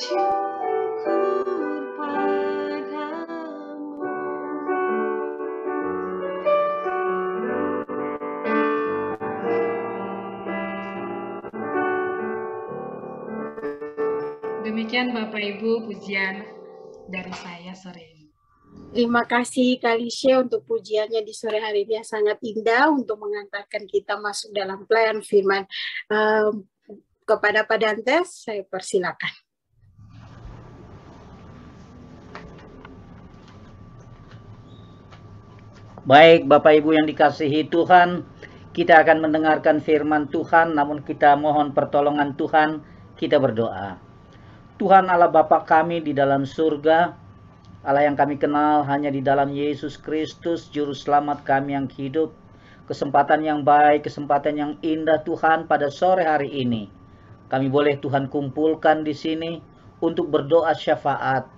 bersyukur padamu. Demikian Bapak Ibu pujian dari saya sore ini. Terima kasih Kalisha untuk pujiannya di sore hari ini yang sangat indah untuk mengantarkan kita masuk dalam pelayan firman. Kepada Pak Dantes, saya persilakan. Baik Bapak Ibu yang dikasihi Tuhan, kita akan mendengarkan firman Tuhan, namun kita mohon pertolongan Tuhan, kita berdoa. Tuhan Allah Bapa kami di dalam surga, Allah yang kami kenal hanya di dalam Yesus Kristus, Juru Selamat kami yang hidup. Kesempatan yang baik, kesempatan yang indah Tuhan pada sore hari ini. Kami boleh Tuhan kumpulkan di sini untuk berdoa syafaat.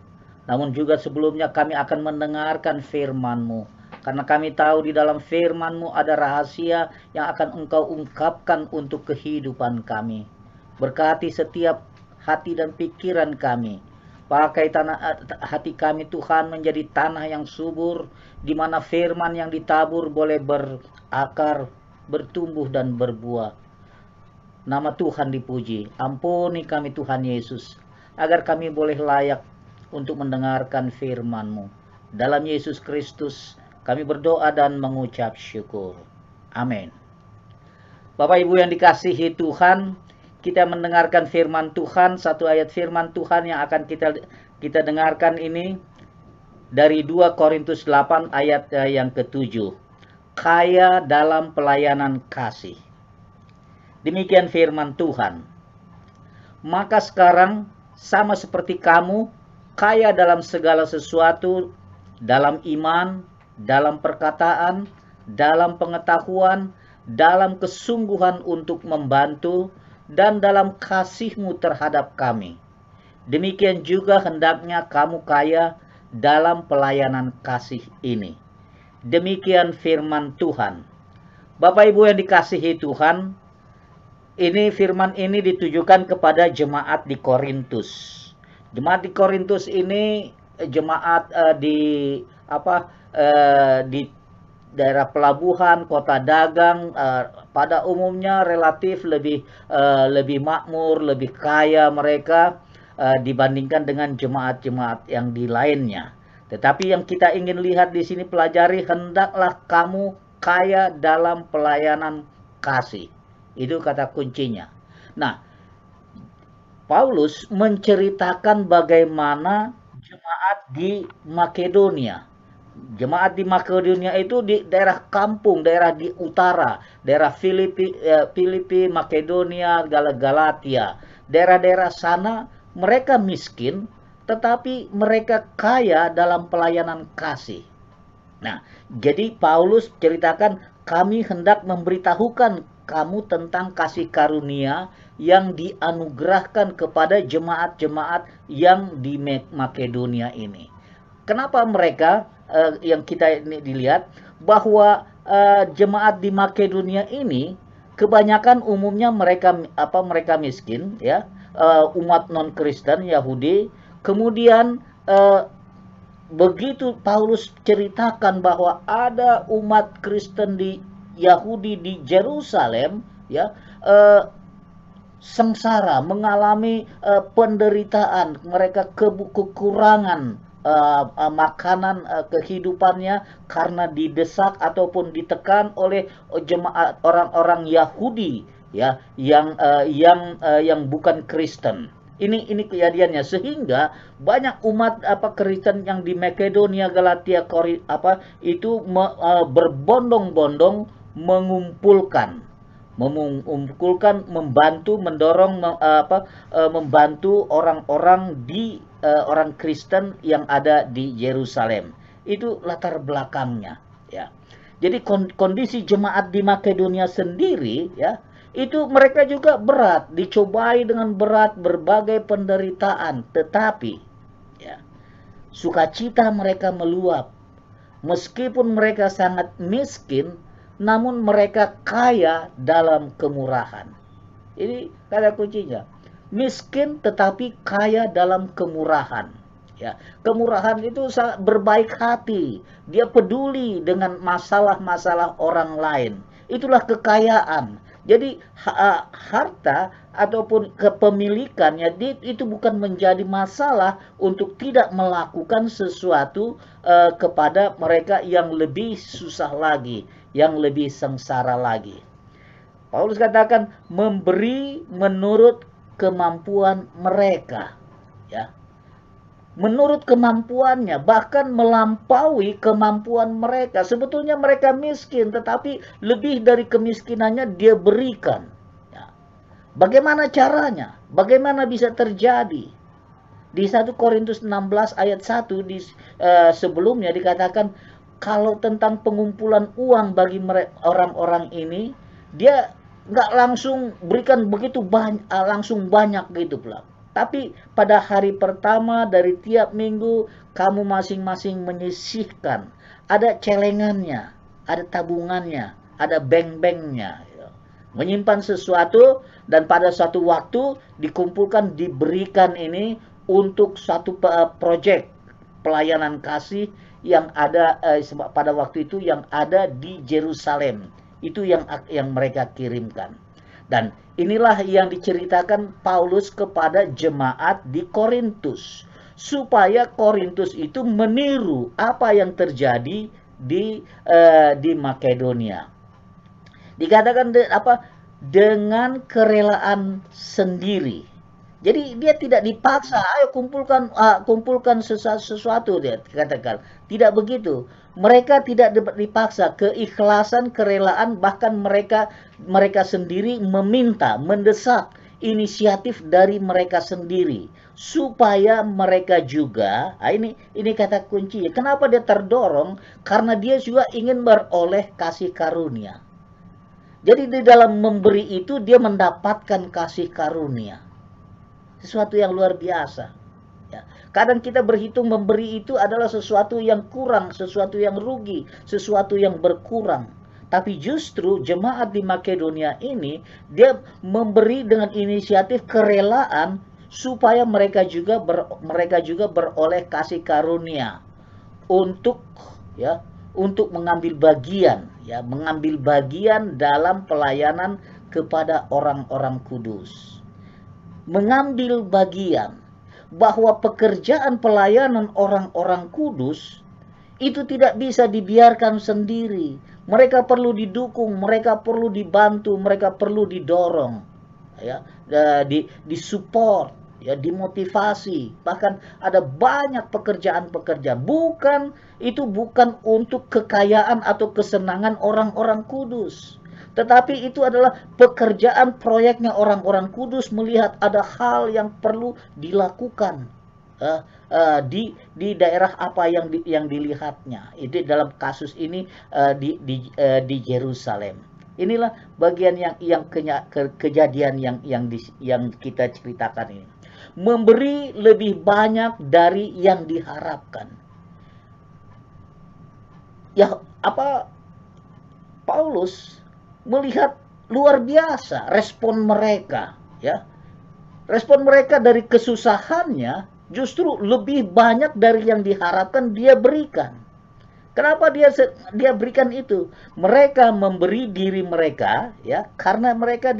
Namun juga sebelumnya kami akan mendengarkan firman-Mu. Karena kami tahu di dalam firman-Mu ada rahasia yang akan Engkau ungkapkan untuk kehidupan kami. Berkati setiap hati dan pikiran kami. Pakai hati kami Tuhan menjadi tanah yang subur, di mana firman yang ditabur boleh berakar, bertumbuh dan berbuah. Nama Tuhan dipuji. Ampuni kami Tuhan Yesus, agar kami boleh layak untuk mendengarkan firman-Mu. Dalam Yesus Kristus kami berdoa dan mengucap syukur. Amin. Bapak Ibu yang dikasihi Tuhan, kita mendengarkan firman Tuhan, satu ayat firman Tuhan yang akan kita dengarkan ini dari 2 Korintus 8 ayat yang ke-7. Kaya dalam pelayanan kasih. Demikian firman Tuhan. Maka sekarang sama seperti kamu, kaya dalam segala sesuatu, dalam iman, dalam perkataan, dalam pengetahuan, dalam kesungguhan untuk membantu, dan dalam kasih-Mu terhadap kami. Demikian juga hendaknya kamu kaya dalam pelayanan kasih ini. Demikian firman Tuhan. Bapak Ibu yang dikasihi Tuhan, ini firman ini ditujukan kepada jemaat di Korintus. Jemaat di Korintus ini jemaat di daerah pelabuhan, kota dagang, pada umumnya relatif lebih makmur, lebih kaya mereka dibandingkan dengan jemaat-jemaat yang di lainnya. Tetapi yang kita ingin lihat di sini pelajari, hendaklah kamu kaya dalam pelayanan kasih. Itu kata kuncinya. Nah, Paulus menceritakan bagaimana jemaat di Makedonia. Jemaat di Makedonia itu di daerah kampung, daerah di utara, daerah Filipi, Makedonia, Galatia. Daerah-daerah sana mereka miskin, tetapi mereka kaya dalam pelayanan kasih. Nah, jadi Paulus ceritakan, kami hendak memberitahukan kamu tentang kasih karunia yang dianugerahkan kepada jemaat-jemaat yang di Makedonia ini. Kenapa mereka yang kita ini dilihat bahwa jemaat di Makedonia ini kebanyakan umumnya mereka miskin ya, umat non-Kristen Yahudi. Kemudian begitu Paulus ceritakan bahwa ada umat Kristen di Yahudi di Yerusalem ya, sengsara, mengalami penderitaan, mereka kekurangan makanan kehidupannya karena didesak ataupun ditekan oleh jemaat orang-orang Yahudi ya, yang bukan Kristen. Ini kejadiannya, sehingga banyak umat Kristen yang di Makedonia, Galatia, itu berbondong-bondong mengumpulkan, membantu, mendorong, membantu orang-orang orang Kristen yang ada di Yerusalem. Itu latar belakangnya ya. Jadi kondisi jemaat di Makedonia sendiri ya, itu mereka juga berat, dicobai dengan berat berbagai penderitaan, tetapi ya, sukacita mereka meluap. Meskipun mereka sangat miskin, namun mereka kaya dalam kemurahan. Ini kata kuncinya. miskin tetapi kaya dalam kemurahan. Ya, kemurahan itu berbaik hati. Dia peduli dengan masalah-masalah orang lain. Itulah kekayaan. Jadi harta ataupun kepemilikannya itu bukan menjadi masalah untuk tidak melakukan sesuatu kepada mereka yang lebih susah lagi, yang lebih sengsara lagi. Paulus katakan memberi menurut kemampuan mereka, ya. Menurut kemampuannya, bahkan melampaui kemampuan mereka. Sebetulnya mereka miskin, tetapi lebih dari kemiskinannya dia berikan. Ya. Bagaimana caranya? Bagaimana bisa terjadi? Di 1 Korintus 16 ayat 1 sebelumnya dikatakan kalau tentang pengumpulan uang bagi orang-orang ini, dia nggak langsung berikan begitu banyak, langsung banyak gitu pula. Tapi pada hari pertama dari tiap minggu kamu masing-masing menyisihkan. Ada celengannya, ada tabungannya, ada bank-banknya. Menyimpan sesuatu dan pada suatu waktu dikumpulkan, diberikan ini untuk satu proyek pelayanan kasih yang ada pada waktu itu yang ada di Yerusalem. Itu yang mereka kirimkan. Dan inilah yang diceritakan Paulus kepada jemaat di Korintus. Supaya Korintus itu meniru apa yang terjadi di Makedonia. Dikatakan dengan kerelaan sendiri. Jadi dia tidak dipaksa, ayo kumpulkan sesuatu, dia katakan. Tidak begitu. Mereka tidak dipaksa, keikhlasan, kerelaan, bahkan mereka sendiri meminta, mendesak inisiatif dari mereka sendiri supaya mereka juga, ini kata kunci. Kenapa dia terdorong? Karena dia juga ingin beroleh kasih karunia. Jadi di dalam memberi itu dia mendapatkan kasih karunia. Sesuatu yang luar biasa. Ya. Kadang kita berhitung memberi itu adalah sesuatu yang kurang, sesuatu yang rugi, sesuatu yang berkurang. Tapi justru jemaat di Makedonia ini, dia memberi dengan inisiatif kerelaan supaya mereka juga beroleh kasih karunia untuk mengambil bagian, mengambil bagian dalam pelayanan kepada orang-orang kudus. Mengambil bagian bahwa pekerjaan pelayanan orang-orang kudus itu tidak bisa dibiarkan sendiri. Mereka perlu didukung, mereka perlu dibantu, mereka perlu didorong, disupport, dimotivasi. Bahkan ada banyak pekerjaan-pekerjaan. Itu bukan untuk kekayaan atau kesenangan orang-orang kudus. Tetapi itu adalah pekerjaan proyeknya orang-orang kudus melihat ada hal yang perlu dilakukan di daerah apa yang dilihatnya. Itu dalam kasus ini di Yerusalem. Inilah bagian kejadian yang kita ceritakan ini. Memberi lebih banyak dari yang diharapkan. Paulus melihat luar biasa respon mereka, Respon mereka dari kesusahannya justru lebih banyak dari yang diharapkan dia berikan. Kenapa dia berikan itu? Mereka memberi diri mereka, karena mereka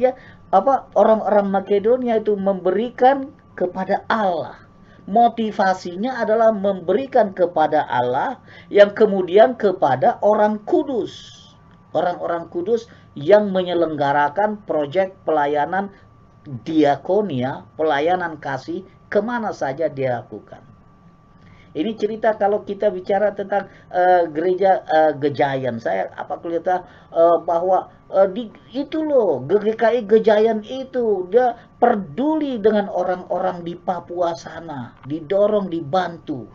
orang-orang Makedonia itu memberikan kepada Allah. Motivasinya adalah memberikan kepada Allah yang kemudian kepada orang kudus. Orang-orang kudus yang menyelenggarakan proyek pelayanan diakonia, pelayanan kasih, kemana saja dia lakukan. Ini cerita kalau kita bicara tentang gereja Gejayan. Saya kelihatan bahwa itu loh, GKI Gejayan itu dia peduli dengan orang-orang di Papua sana, didorong, dibantu,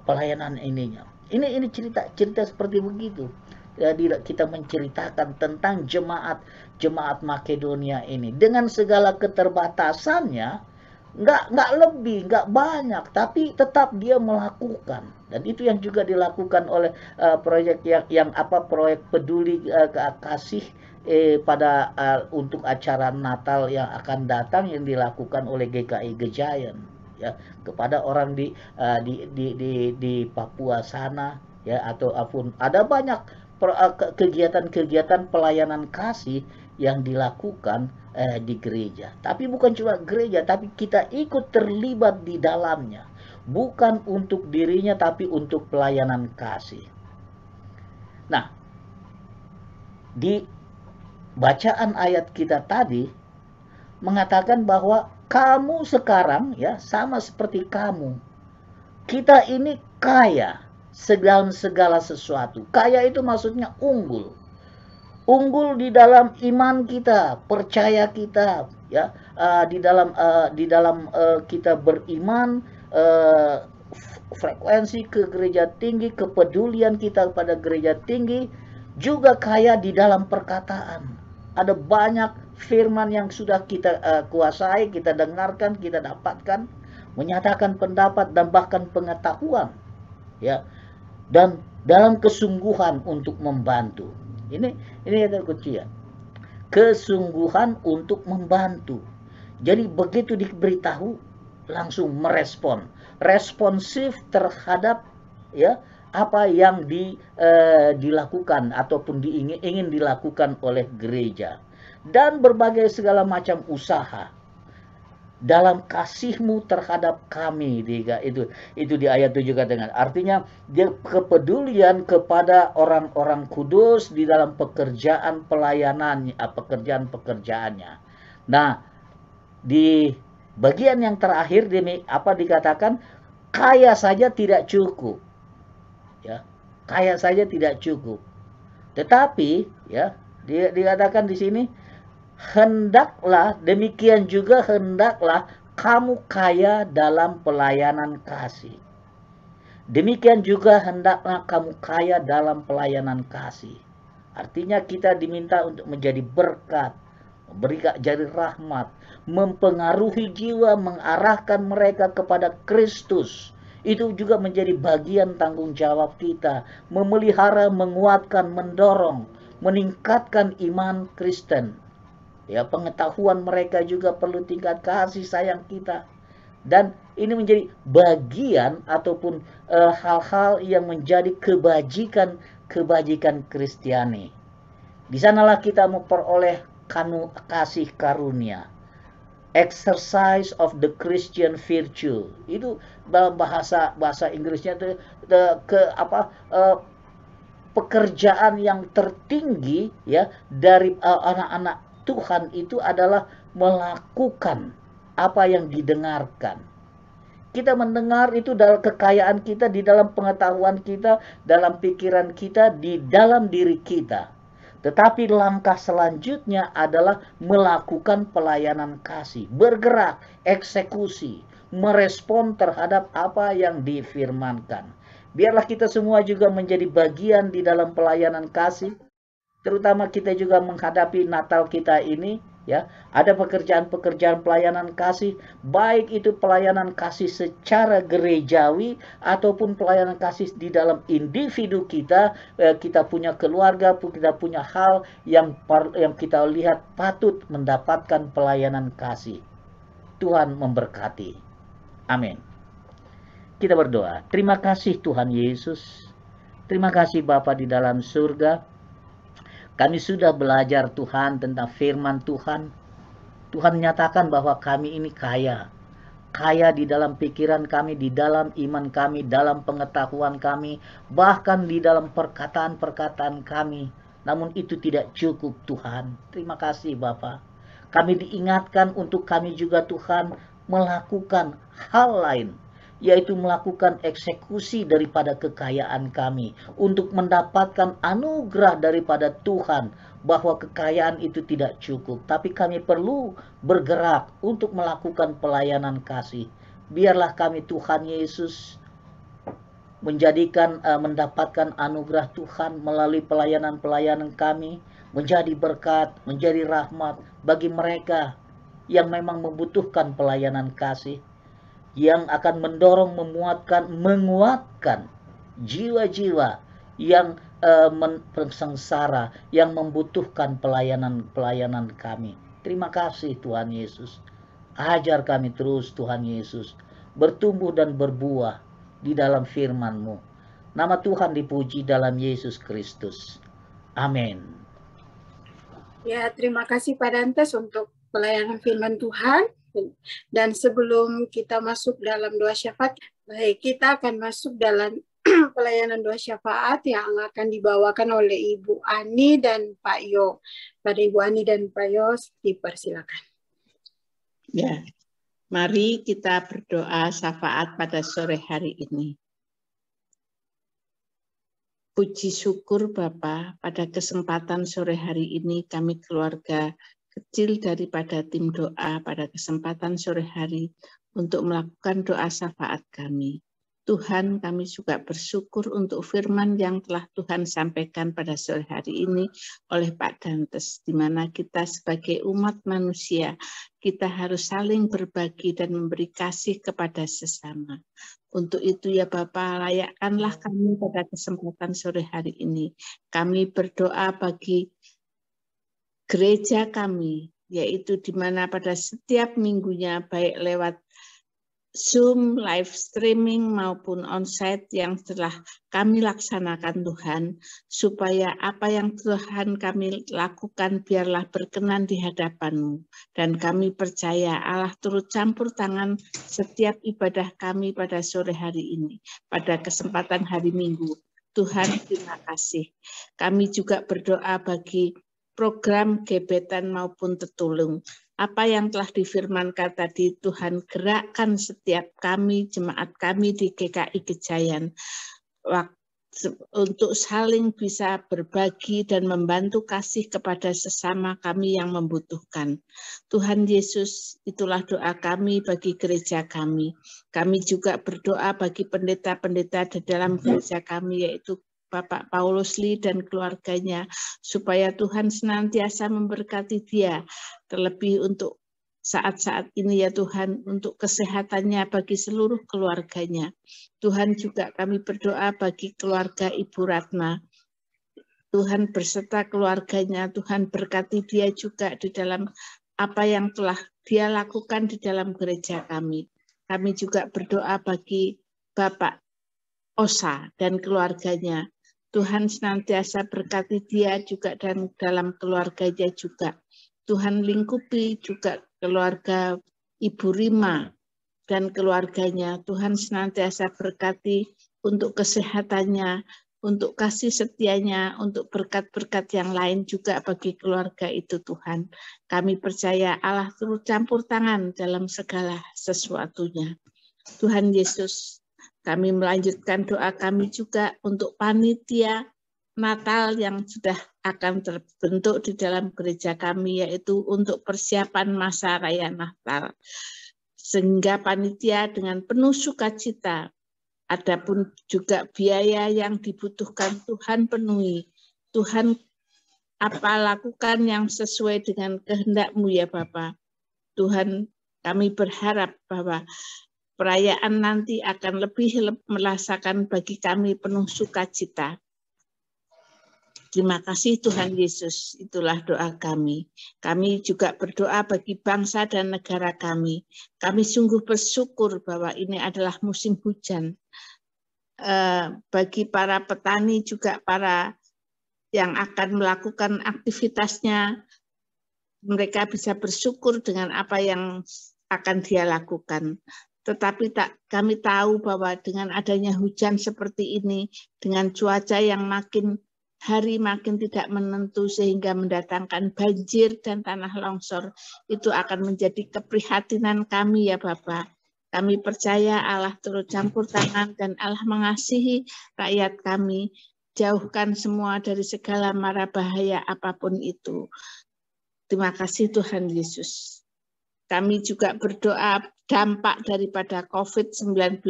pelayanan ininya. Ini cerita seperti begitu. Jadi kita menceritakan tentang jemaat Makedonia ini dengan segala keterbatasannya, nggak lebih, nggak banyak, tapi tetap dia melakukan. Dan itu yang juga dilakukan oleh proyek proyek peduli kasih untuk acara Natal yang akan datang yang dilakukan oleh GKI Gejayan, ya, kepada orang di Papua sana, ya, ataupun ada banyak kegiatan-kegiatan pelayanan kasih yang dilakukan di gereja. Tapi bukan cuma gereja, tapi kita ikut terlibat di dalamnya, bukan untuk dirinya tapi untuk pelayanan kasih. Nah, di bacaan ayat kita tadi mengatakan bahwa kamu sekarang, ya, sama seperti kamu. Kita ini kaya dalam segala sesuatu. Kaya itu maksudnya unggul. Unggul di dalam iman kita, percaya kita, ya, di dalam kita beriman, frekuensi ke gereja tinggi, kepedulian kita pada gereja tinggi, juga kaya di dalam perkataan. Ada banyak firman yang sudah kita kuasai, kita dengarkan, kita dapatkan, menyatakan pendapat dan bahkan pengetahuan, ya, dan dalam kesungguhan untuk membantu. Ini ada kunci, ya. Kesungguhan untuk membantu. Jadi begitu diberitahu langsung merespon, responsif terhadap, ya, apa yang dilakukan ataupun ingin dilakukan oleh gereja, dan berbagai segala macam usaha dalam kasihmu terhadap kami. Itu di ayat 7 katakan. Artinya dia kepedulian kepada orang-orang kudus di dalam pekerjaan pelayanannya, pekerjaannya. Nah, di bagian yang terakhir dikatakan kaya saja tidak cukup. Ya, kaya saja tidak cukup. Tetapi, ya, dikatakan di sini, hendaklah demikian juga hendaklah kamu kaya dalam pelayanan kasih. Demikian juga hendaklah kamu kaya dalam pelayanan kasih. Artinya kita diminta untuk menjadi berkat, memberikan jari rahmat, mempengaruhi jiwa, mengarahkan mereka kepada Kristus. Itu juga menjadi bagian tanggung jawab kita, memelihara, menguatkan, mendorong, meningkatkan iman Kristen. Ya, pengetahuan mereka juga perlu tingkat kasih sayang kita. Dan ini menjadi bagian ataupun hal-hal yang menjadi kebajikan Kristiani. Di sanalah kita memperoleh kasih karunia. Exercise of the Christian virtue. Itu dalam bahasa Inggrisnya itu pekerjaan yang tertinggi, ya, dari anak-anak Tuhan itu adalah melakukan apa yang didengarkan. Kita mendengar itu dalam kekayaan kita, di dalam pengetahuan kita, dalam pikiran kita, di dalam diri kita. Tetapi langkah selanjutnya adalah melakukan pelayanan kasih, bergerak, eksekusi, merespon terhadap apa yang difirmankan. Biarlah kita semua juga menjadi bagian di dalam pelayanan kasih, terutama kita juga menghadapi Natal kita ini, ya. Ada pekerjaan-pekerjaan pelayanan kasih, baik itu pelayanan kasih secara gerejawi ataupun pelayanan kasih di dalam individu kita. Kita punya keluarga, kita punya hal yang kita lihat patut mendapatkan pelayanan kasih. Tuhan memberkati. Amin. Kita berdoa. Terima kasih Tuhan Yesus. Terima kasih Bapa di dalam surga. Kami sudah belajar Tuhan tentang firman Tuhan. Tuhan menyatakan bahwa kami ini kaya. Kaya di dalam pikiran kami, di dalam iman kami, dalam pengetahuan kami, bahkan di dalam perkataan-perkataan kami. Namun itu tidak cukup Tuhan. Terima kasih Bapa. Kami diingatkan untuk kami juga Tuhan melakukan hal lain, yaitu melakukan eksekusi daripada kekayaan kami untuk mendapatkan anugerah daripada Tuhan, bahwa kekayaan itu tidak cukup, tapi kami perlu bergerak untuk melakukan pelayanan kasih. Biarlah kami Tuhan Yesus mendapatkan anugerah Tuhan melalui pelayanan-pelayanan kami, menjadi berkat, menjadi rahmat bagi mereka yang memang membutuhkan pelayanan kasih, yang akan mendorong, menguatkan jiwa-jiwa yang sengsara, yang membutuhkan pelayanan kami. Terima kasih Tuhan Yesus. Ajar kami terus Tuhan Yesus, bertumbuh dan berbuah di dalam firman-Mu. Nama Tuhan dipuji dalam Yesus Kristus. Amin. Ya, terima kasih Pak Dantes untuk pelayanan firman Tuhan. Dan sebelum kita masuk dalam doa syafaat, baik, kita akan masuk dalam pelayanan doa syafaat yang akan dibawakan oleh Ibu Ani dan Pak Yo. Pada Ibu Ani dan Pak Yo, dipersilakan. Ya, mari kita berdoa syafaat pada sore hari ini. Puji syukur Bapa, pada kesempatan sore hari ini kami keluarga kecil daripada tim doa pada kesempatan sore hari untuk melakukan doa syafaat kami. Tuhan, kami juga bersyukur untuk firman yang telah Tuhan sampaikan pada sore hari ini oleh Pak Dantes, di mana kita sebagai umat manusia, kita harus saling berbagi dan memberi kasih kepada sesama. Untuk itu ya Bapa, layakkanlah kami pada kesempatan sore hari ini. Kami berdoa bagi gereja kami, yaitu di mana pada setiap minggunya, baik lewat Zoom, live streaming maupun onsite yang telah kami laksanakan Tuhan, supaya apa yang Tuhan kami lakukan biarlah berkenan di hadapan-Mu. Dan kami percaya Allah turut campur tangan setiap ibadah kami pada sore hari ini, pada kesempatan hari Minggu. Tuhan, terima kasih. Kami juga berdoa bagi program gebetan maupun tetulung. Apa yang telah difirmankan tadi, Tuhan gerakkan setiap kami, jemaat kami di GKI Gejayan, untuk saling bisa berbagi dan membantu kasih kepada sesama kami yang membutuhkan. Tuhan Yesus, itulah doa kami bagi gereja kami. Kami juga berdoa bagi pendeta-pendeta di dalam gereja kami, yaitu Bapak Paulus Lee dan keluarganya, supaya Tuhan senantiasa memberkati dia, terlebih untuk saat-saat ini ya Tuhan, untuk kesehatannya bagi seluruh keluarganya. Tuhan, juga kami berdoa bagi keluarga Ibu Ratna. Tuhan berserta keluarganya, Tuhan berkati dia juga di dalam apa yang telah dia lakukan di dalam gereja kami. Kami juga berdoa bagi Bapak Osa dan keluarganya. Tuhan senantiasa berkati dia juga dan dalam keluarganya juga. Tuhan lingkupi juga keluarga Ibu Rima dan keluarganya. Tuhan senantiasa berkati untuk kesehatannya, untuk kasih setianya, untuk berkat-berkat yang lain juga bagi keluarga itu Tuhan. Kami percaya Allah turut campur tangan dalam segala sesuatunya. Tuhan Yesus, kami melanjutkan doa kami juga untuk panitia Natal yang sudah akan terbentuk di dalam gereja kami, yaitu untuk persiapan masa raya Natal. Sehingga panitia dengan penuh sukacita, adapun juga biaya yang dibutuhkan Tuhan penuhi. Tuhan apa lakukan yang sesuai dengan kehendak-Mu ya Bapa. Tuhan, kami berharap bahwa perayaan nanti akan lebih merasakan bagi kami penuh sukacita. Terima kasih Tuhan Yesus, itulah doa kami. Kami juga berdoa bagi bangsa dan negara kami. Kami sungguh bersyukur bahwa ini adalah musim hujan. Bagi para petani juga para yang akan melakukan aktivitasnya, mereka bisa bersyukur dengan apa yang akan dia lakukan. Tetapi kami tahu bahwa dengan adanya hujan seperti ini, dengan cuaca yang makin hari makin tidak menentu sehingga mendatangkan banjir dan tanah longsor, itu akan menjadi keprihatinan kami ya Bapak. Kami percaya Allah turut campur tangan dan Allah mengasihi rakyat kami, jauhkan semua dari segala mara bahaya apapun itu. Terima kasih Tuhan Yesus. Kami juga berdoa dampak daripada COVID-19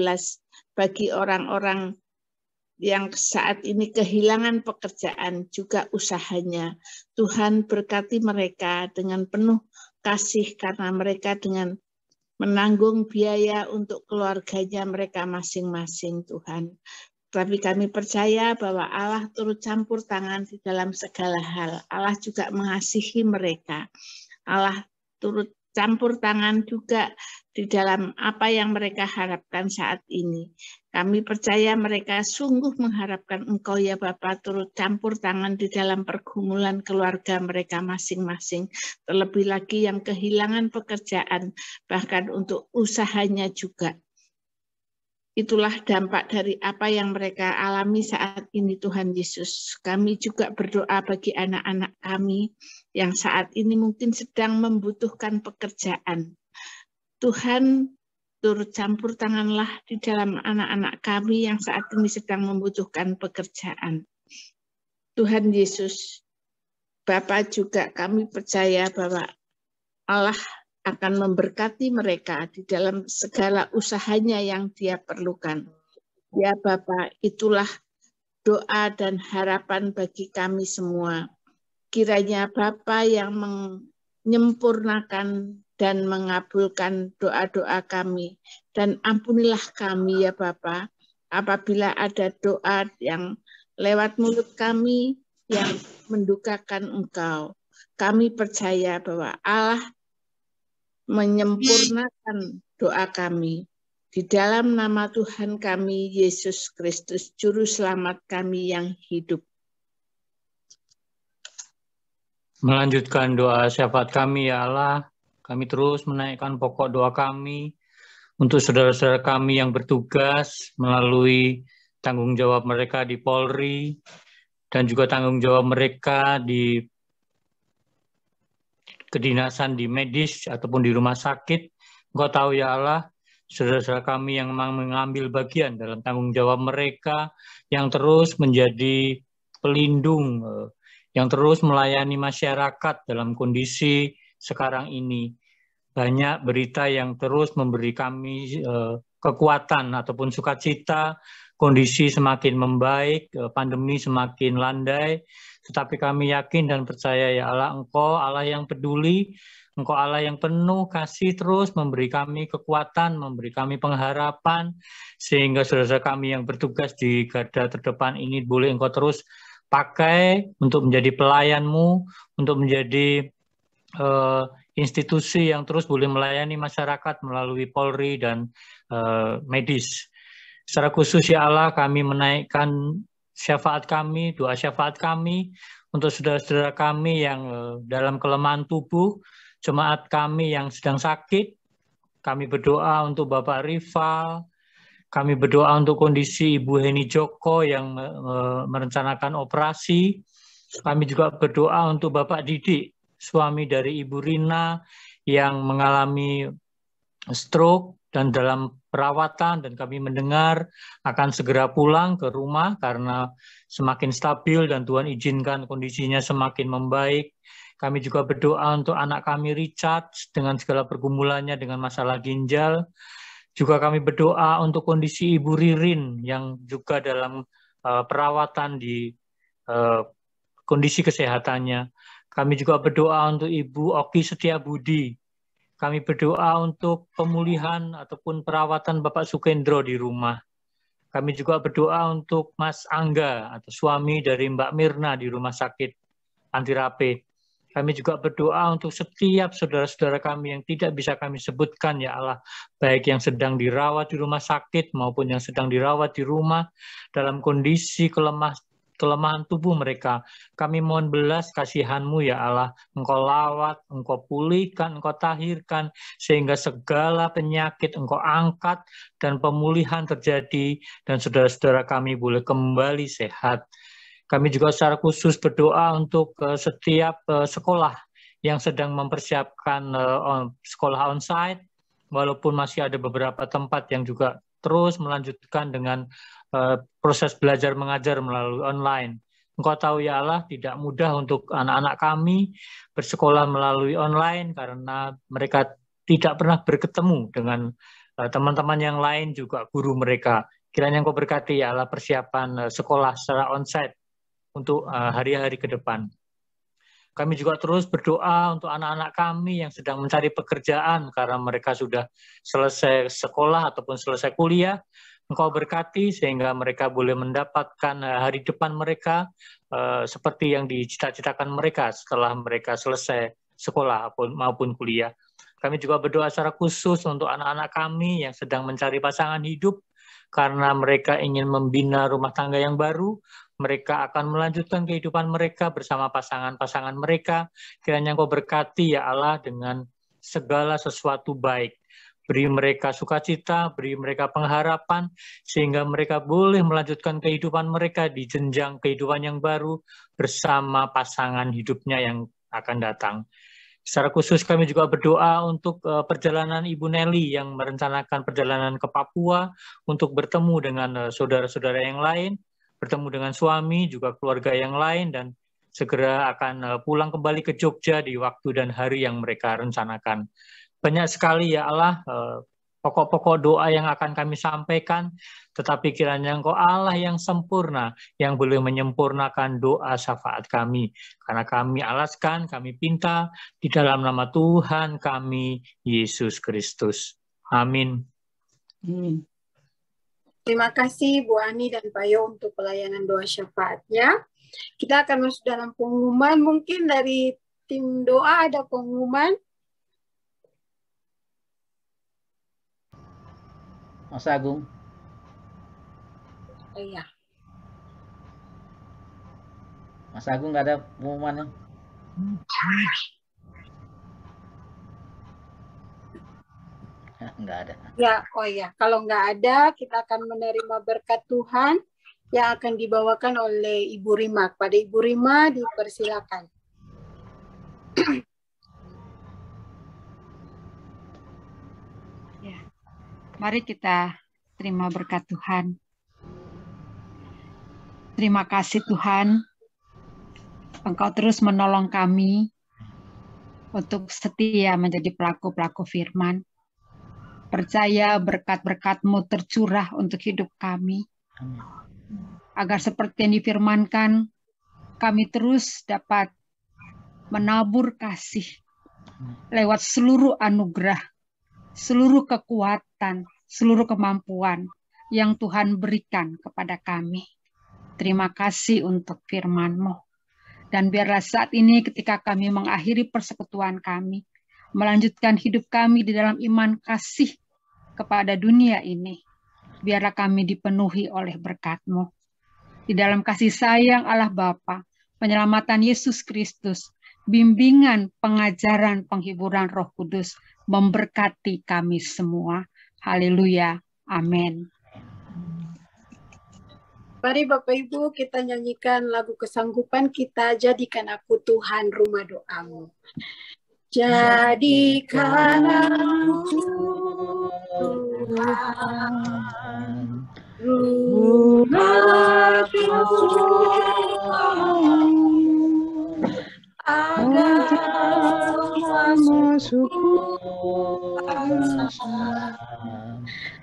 bagi orang-orang yang saat ini kehilangan pekerjaan juga usahanya. Tuhan berkati mereka dengan penuh kasih karena mereka dengan menanggung biaya untuk keluarganya mereka masing-masing Tuhan. Tapi kami percaya bahwa Allah turut campur tangan di dalam segala hal. Allah juga mengasihi mereka. Allah turut campur tangan juga di dalam apa yang mereka harapkan saat ini. Kami percaya mereka sungguh mengharapkan Engkau ya Bapa turut campur tangan di dalam pergumulan keluarga mereka masing-masing. Terlebih lagi yang kehilangan pekerjaan, bahkan untuk usahanya juga. Itulah dampak dari apa yang mereka alami saat ini Tuhan Yesus. Kami juga berdoa bagi anak-anak kami yang saat ini mungkin sedang membutuhkan pekerjaan. Tuhan turut campur tanganlah di dalam anak-anak kami yang saat ini sedang membutuhkan pekerjaan. Tuhan Yesus, Bapa juga kami percaya bahwa Allah akan memberkati mereka di dalam segala usahanya yang Dia perlukan. Ya Bapa, itulah doa dan harapan bagi kami semua. Kiranya Bapa yang menyempurnakan dan mengabulkan doa-doa kami. Dan ampunilah kami ya Bapa, apabila ada doa yang lewat mulut kami yang mendukakan Engkau. Kami percaya bahwa Allah menyempurnakan doa kami. Di dalam nama Tuhan kami, Yesus Kristus, Juru Selamat kami yang hidup. Melanjutkan doa syafaat kami ya Allah, kami terus menaikkan pokok doa kami untuk saudara-saudara kami yang bertugas melalui tanggung jawab mereka di Polri dan juga tanggung jawab mereka di kedinasan di medis ataupun di rumah sakit. Engkau tahu ya Allah, saudara-saudara kami yang memang mengambil bagian dalam tanggung jawab mereka, yang terus menjadi pelindung, yang terus melayani masyarakat dalam kondisi sekarang ini. Banyak berita yang terus memberi kami kekuatan ataupun sukacita, kondisi semakin membaik, pandemi semakin landai, tetapi kami yakin dan percaya ya Allah, Engkau Allah yang peduli, Engkau Allah yang penuh kasih, terus memberi kami kekuatan, memberi kami pengharapan, sehingga saudara kami yang bertugas di garda terdepan ini boleh Engkau terus pakai untuk menjadi pelayan-Mu, untuk menjadi institusi yang terus boleh melayani masyarakat melalui Polri dan medis. Secara khusus ya Allah, kami menaikkan syafaat kami, doa syafaat kami untuk saudara-saudara kami yang dalam kelemahan tubuh, jemaat kami yang sedang sakit. Kami berdoa untuk Bapak Rival, kami berdoa untuk kondisi Ibu Heni Joko yang merencanakan operasi. Kami juga berdoa untuk Bapak Didik, suami dari Ibu Rina yang mengalami stroke dan dalam perawatan, dan kami mendengar akan segera pulang ke rumah karena semakin stabil dan Tuhan izinkan kondisinya semakin membaik. Kami juga berdoa untuk anak kami Richard dengan segala pergumulannya dengan masalah ginjal. Juga kami berdoa untuk kondisi Ibu Ririn yang juga dalam perawatan di kondisi kesehatannya. Kami juga berdoa untuk Ibu Oki Setiabudi. Kami berdoa untuk pemulihan ataupun perawatan Bapak Sukendro di rumah. Kami juga berdoa untuk Mas Angga atau suami dari Mbak Mirna di rumah sakit Antirape. Kami juga berdoa untuk setiap saudara-saudara kami yang tidak bisa kami sebutkan ya Allah, baik yang sedang dirawat di rumah sakit maupun yang sedang dirawat di rumah dalam kondisi kelemahan tubuh mereka. Kami mohon belas kasihan-Mu ya Allah, Engkau lawat, Engkau pulihkan, Engkau tahirkan, sehingga segala penyakit Engkau angkat dan pemulihan terjadi dan saudara-saudara kami boleh kembali sehat. Kami juga secara khusus berdoa untuk setiap sekolah yang sedang mempersiapkan sekolah onsite, walaupun masih ada beberapa tempat yang juga terus melanjutkan dengan proses belajar mengajar melalui online. Engkau tahu ya Allah, tidak mudah untuk anak-anak kami bersekolah melalui online karena mereka tidak pernah bertemu dengan teman-teman yang lain, juga guru mereka. Kiranya Engkau berkati ya Allah persiapan sekolah secara onsite untuk hari-hari ke depan. Kami juga terus berdoa untuk anak-anak kami yang sedang mencari pekerjaan karena mereka sudah selesai sekolah ataupun selesai kuliah. Engkau berkati sehingga mereka boleh mendapatkan hari depan mereka seperti yang dicita-citakan mereka setelah mereka selesai sekolah maupun kuliah. Kami juga berdoa secara khusus untuk anak-anak kami yang sedang mencari pasangan hidup karena mereka ingin membina rumah tangga yang baru. Mereka akan melanjutkan kehidupan mereka bersama pasangan-pasangan mereka. Kiranya Engkau berkati ya Allah dengan segala sesuatu baik. Beri mereka sukacita, beri mereka pengharapan, sehingga mereka boleh melanjutkan kehidupan mereka di jenjang kehidupan yang baru bersama pasangan hidupnya yang akan datang. Secara khusus kami juga berdoa untuk perjalanan Ibu Nelly yang merencanakan perjalanan ke Papua untuk bertemu dengan saudara-saudara yang lain, bertemu dengan suami, juga keluarga yang lain, dan segera akan pulang kembali ke Jogja di waktu dan hari yang mereka rencanakan. Banyak sekali ya Allah pokok-pokok doa yang akan kami sampaikan, tetapi kiranya Engkau Allah yang sempurna, yang boleh menyempurnakan doa syafaat kami. Karena kami alaskan, kami pinta di dalam nama Tuhan kami, Yesus Kristus. Amin. Terima kasih Bu Ani dan Pak Yo untuk pelayanan doa syafaatnya. Kita akan masuk dalam pengumuman. Mungkin dari tim doa ada pengumuman. Mas Agung. Iya. Mas Agung nggak ada pengumuman? Nggak ada. Ya, oh ya. Kalau nggak ada, kita akan menerima berkat Tuhan yang akan dibawakan oleh Ibu Rima. Pada Ibu Rima dipersilakan. Ya. Mari kita terima berkat Tuhan. Terima kasih Tuhan, Engkau terus menolong kami untuk setia menjadi pelaku-pelaku firman. Percaya berkat-berkat-Mu tercurah untuk hidup kami. Agar seperti yang difirmankan, kami terus dapat menabur kasih lewat seluruh anugerah, seluruh kekuatan, seluruh kemampuan yang Tuhan berikan kepada kami. Terima kasih untuk firman-Mu. Dan biarlah saat ini ketika kami mengakhiri persekutuan kami, melanjutkan hidup kami di dalam iman kasih kepada dunia ini, biarlah kami dipenuhi oleh berkat-Mu. Di dalam kasih sayang Allah Bapa, penyelamatan Yesus Kristus, bimbingan, pengajaran, penghiburan Roh Kudus, memberkati kami semua. Haleluya. Amin. Mari Bapak Ibu kita nyanyikan lagu kesanggupan kita, Jadikan Aku Tuhan Rumah Doamu. Jadikan aku Tuhan rumah doamu, agar masukku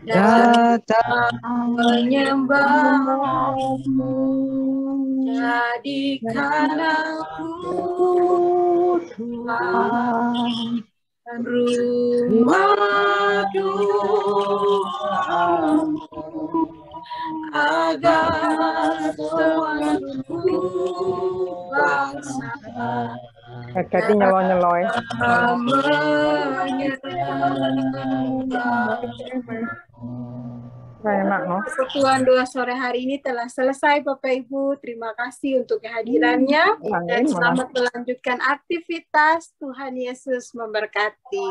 datang menyembahmu. Jadikan aku Tuhan rumah doamu, agar semuanya bangsa Kati nyeloi-nyeloi. Enak, no? Persekutuan doa sore hari ini telah selesai Bapak Ibu. Terima kasih untuk kehadirannya dan selamat melanjutkan aktivitas. Tuhan Yesus memberkati.